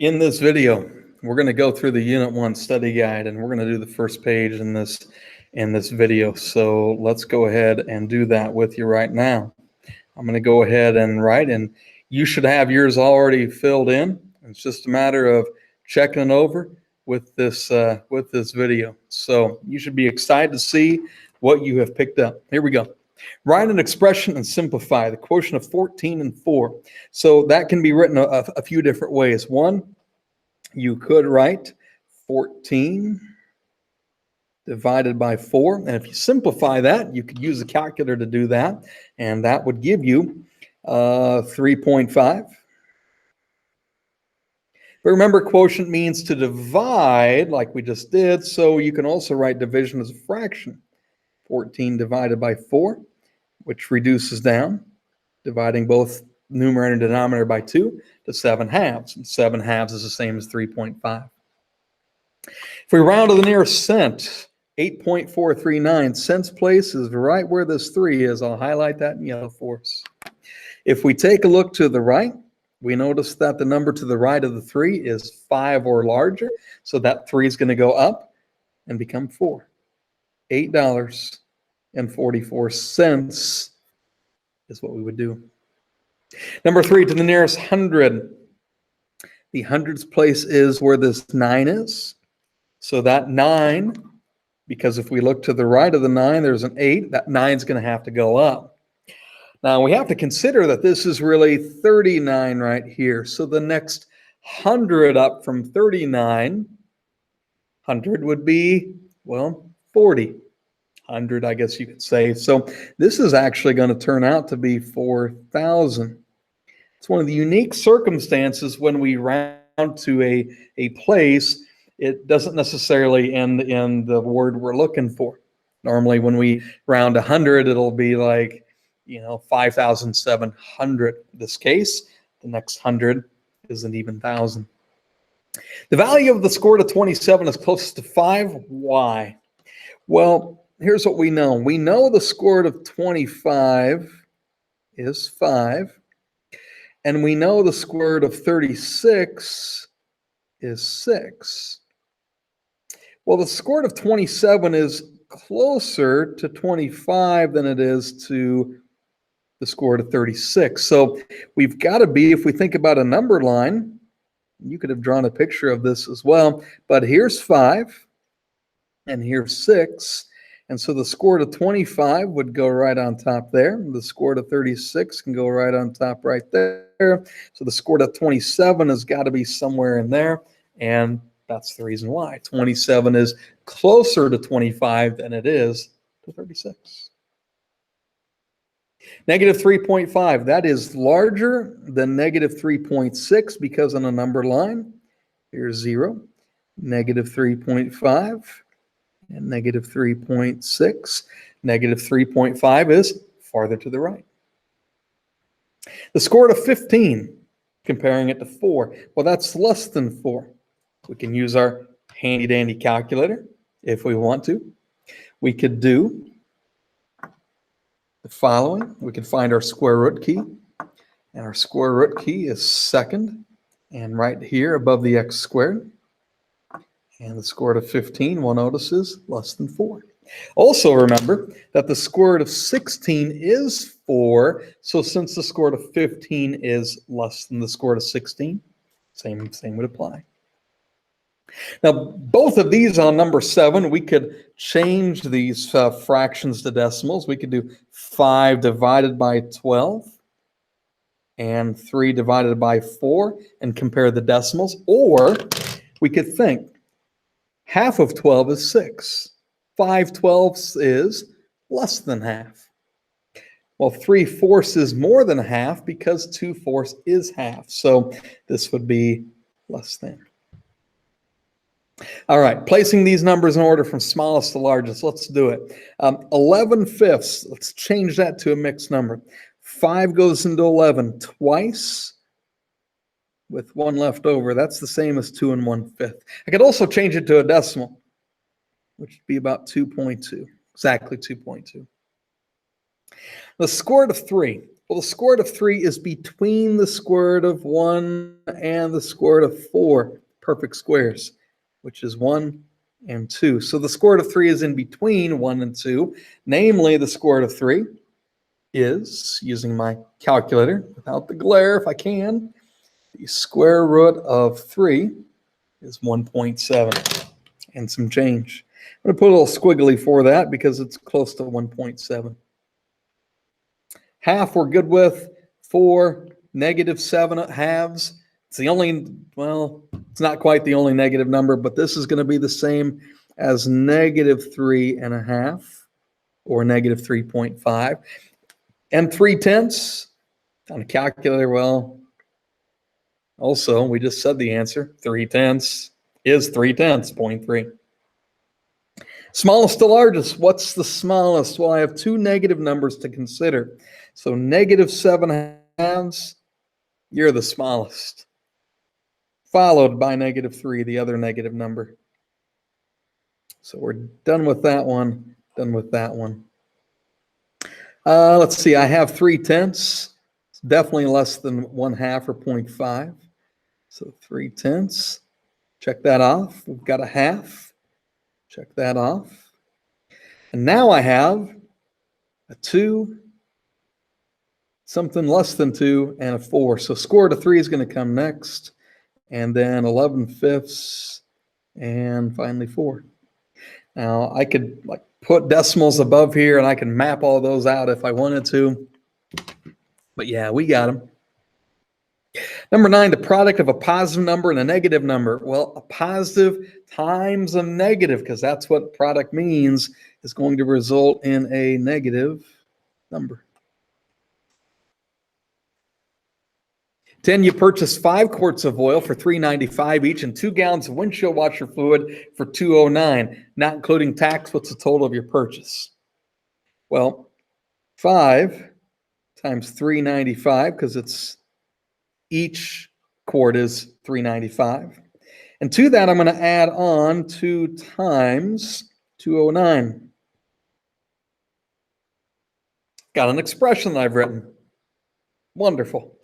In this video, we're going to go through the Unit 1 study guide, and we're going to do the first page in this video. So let's go ahead and do that with you right now. I'm going to go ahead and write, and you should have yours already filled in. It's just a matter of checking over with this video. So you should be excited to see what you have picked up. Here we go. Write an expression and simplify the quotient of 14 and 4. So that can be written a few different ways. One, you could write 14 divided by 4. And if you simplify that, you could use a calculator to do that. And that would give you 3.5. But remember, quotient means to divide like we just did. So you can also write division as a fraction. 14 divided by 4, which reduces down, dividing both numerator and denominator by 2 to 7 halves. And 7 halves is the same as 3.5. If we round to the nearest cent, 8.439, cents place is right where this 3 is. I'll highlight that in yellow for us. If we take a look to the right, we notice that the number to the right of the 3 is 5 or larger. So that 3 is going to go up and become 4. $8.44 is what we would do. Number 3, to the nearest hundred. The hundreds place is where this 9 is. So that 9, because if we look to the right of the 9, there's an 8. That 9 is going to have to go up. Now we have to consider that this is really 39 right here. So the next 100 up from 39, 100 would be, well, 40. 100, I guess you could say. So this is actually going to turn out to be 4,000. It's one of the unique circumstances when we round to a place, it doesn't necessarily end in the word we're looking for. Normally when we round 100, it'll be like, 5,700. In this case, the next 100 isn't even 1,000. The value of the square root of 27 is closest to 5. Why? Well, here's what we know. We know the square root of 25 is 5. And we know the square root of 36 is 6. Well, the square root of 27 is closer to 25 than it is to the square root of 36. So we've got to be, if we think about a number line, you could have drawn a picture of this as well, but here's 5 and here's 6. And so the square root of 25 would go right on top there. The square root of 36 can go right on top right there. So the square root of 27 has got to be somewhere in there. And that's the reason why. 27 is closer to 25 than it is to 36. Negative 3.5, that is larger than negative 3.6 because on a number line, here's 0, negative 3.5. And negative 3.6. Negative 3.5 is farther to the right. The square root of 15, comparing it to 4. Well, that's less than 4. We can use our handy-dandy calculator if we want to. We could do the following. We could find our square root key. And our square root key is second. And right here above the x squared. And the square root of 15, we'll notice, is less than 4. Also remember that the square root of 16 is 4. So since the square root of 15 is less than the square root of 16, same would apply. Now, both of these on number 7, we could change these fractions to decimals. We could do 5 divided by 12 and 3 divided by 4 and compare the decimals. Or we could think, half of 12 is 6. 5/12 is less than half. Well, 3/4 is more than half because 2/4 is half. So this would be less than. All right, placing these numbers in order from smallest to largest. Let's do it. 11/5. Let's change that to a mixed number. 5 goes into 11 twice, with 1 left over. That's the same as 2 1/5. I could also change it to a decimal, which would be about 2.2, exactly 2.2. The square root of 3. Well, the square root of 3 is between the square root of 1 and the square root of 4 perfect squares, which is 1 and 2. So the square root of 3 is in between 1 and 2. Namely, the square root of 3 is, using my calculator, without the glare if I can, the square root of 3 is 1.7 and some change. I'm going to put a little squiggly for that because it's close to 1.7. Half we're good with. 4, -7 halves. It's the only, well, it's not quite the only negative number, but this is going to be the same as -3.5 or -3.5. And 3/10 on a calculator, well, also, we just said the answer. 3/10 is 3/10, 0.3. Smallest to largest. What's the smallest? Well, I have two negative numbers to consider. So -7 halves, you're the smallest. Followed by -3, the other negative number. So we're done with that one. Done with that one. Let's see. I have 3/10. It's definitely less than 1/2 or 0.5. So 3/10. Check that off. We've got a half. Check that off. And now I have a 2, something less than 2, and a 4. So square root of 3 is going to come next. And then 11/5, and finally 4. Now I could like put decimals above here and I can map all those out if I wanted to. But yeah, we got them. Number 9, the product of a positive number and a negative number. Well, a positive times a negative, because that's what product means, is going to result in a negative number. 10, you purchase 5 quarts of oil for $3.95 each and 2 gallons of windshield washer fluid for $2.09, not including tax. What's the total of your purchase? Well, 5 times $3.95, because it's each quart is $3.95. And to that, I'm going to add on 2 times $2.09. Got an expression that I've written. Wonderful.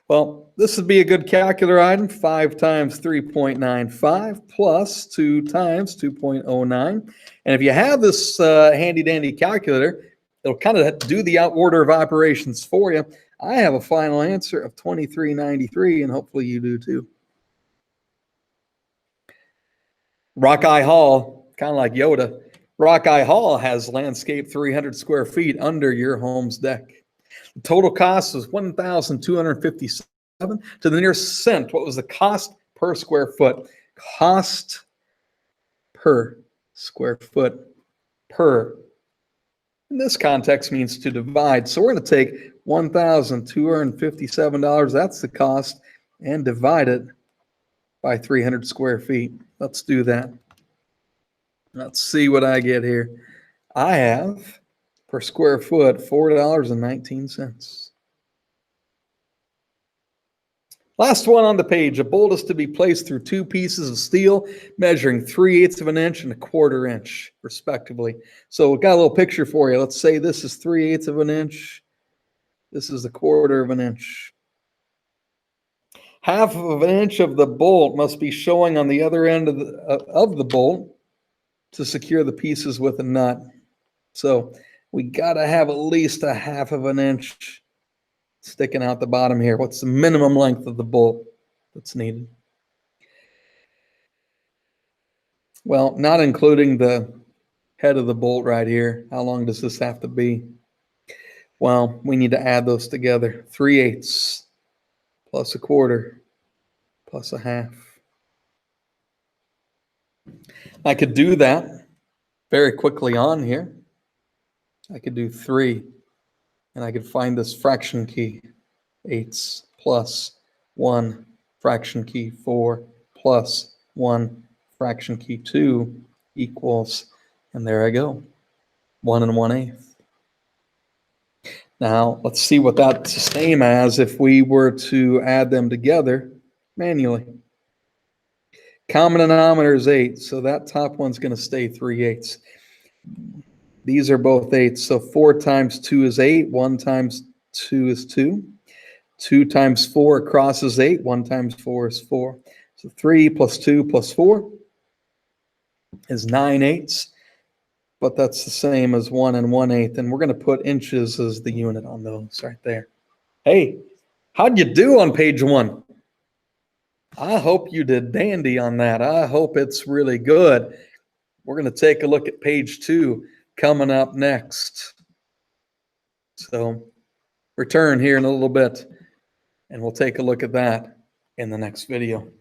Well, this would be a good calculator item. 5 times 3.95 plus 2 times 2.09. And if you have this handy-dandy calculator, it'll kind of do the order of operations for you. I have a final answer of $23.93, and hopefully you do too. Rockeye Hall, kind of like Yoda. Rockeye Hall has landscape 300 square feet under your home's deck. The total cost was $1,257 to the nearest cent. What was the cost per square foot? Cost per square foot. Per. In this context means to divide. So we're going to take $1,257, that's the cost, and divide it by 300 square feet. Let's do that. Let's see what I get here. I have, per square foot, $4.19. Last one on the page. A bolt is to be placed through 2 pieces of steel measuring 3/8 of an inch and 1/4 inch, respectively. So we've got a little picture for you. Let's say this is 3/8 of an inch. This is 1/4 of an inch. 1/2 of an inch of the bolt must be showing on the other end of the bolt to secure the pieces with a nut. So we got to have at least 1/2 of an inch sticking out the bottom here. What's the minimum length of the bolt that's needed? Well, not including the head of the bolt right here. How long does this have to be? Well, we need to add those together. 3/8 plus 1/4 plus 1/2. I could do that very quickly on here. I could do 3, and I could find this fraction key. 8 plus 1 fraction key 4 plus 1 fraction key 2 equals, and there I go, 1 1/8. Now, let's see what that's the same as if we were to add them together manually. Common denominator is 8, so that top one's going to stay 3/8. These are both 8, so 4 times 2 is 8. 1 times 2 is 2. 2 times 4 across is 8. 1 times 4 is 4. So 3 plus 2 plus 4 is 9/8. But that's the same as 1 and 1/8. And we're going to put inches as the unit on those right there. Hey, how'd you do on page 1? I hope you did dandy on that. I hope it's really good. We're going to take a look at page 2 coming up next. So return here in a little bit, and we'll take a look at that in the next video.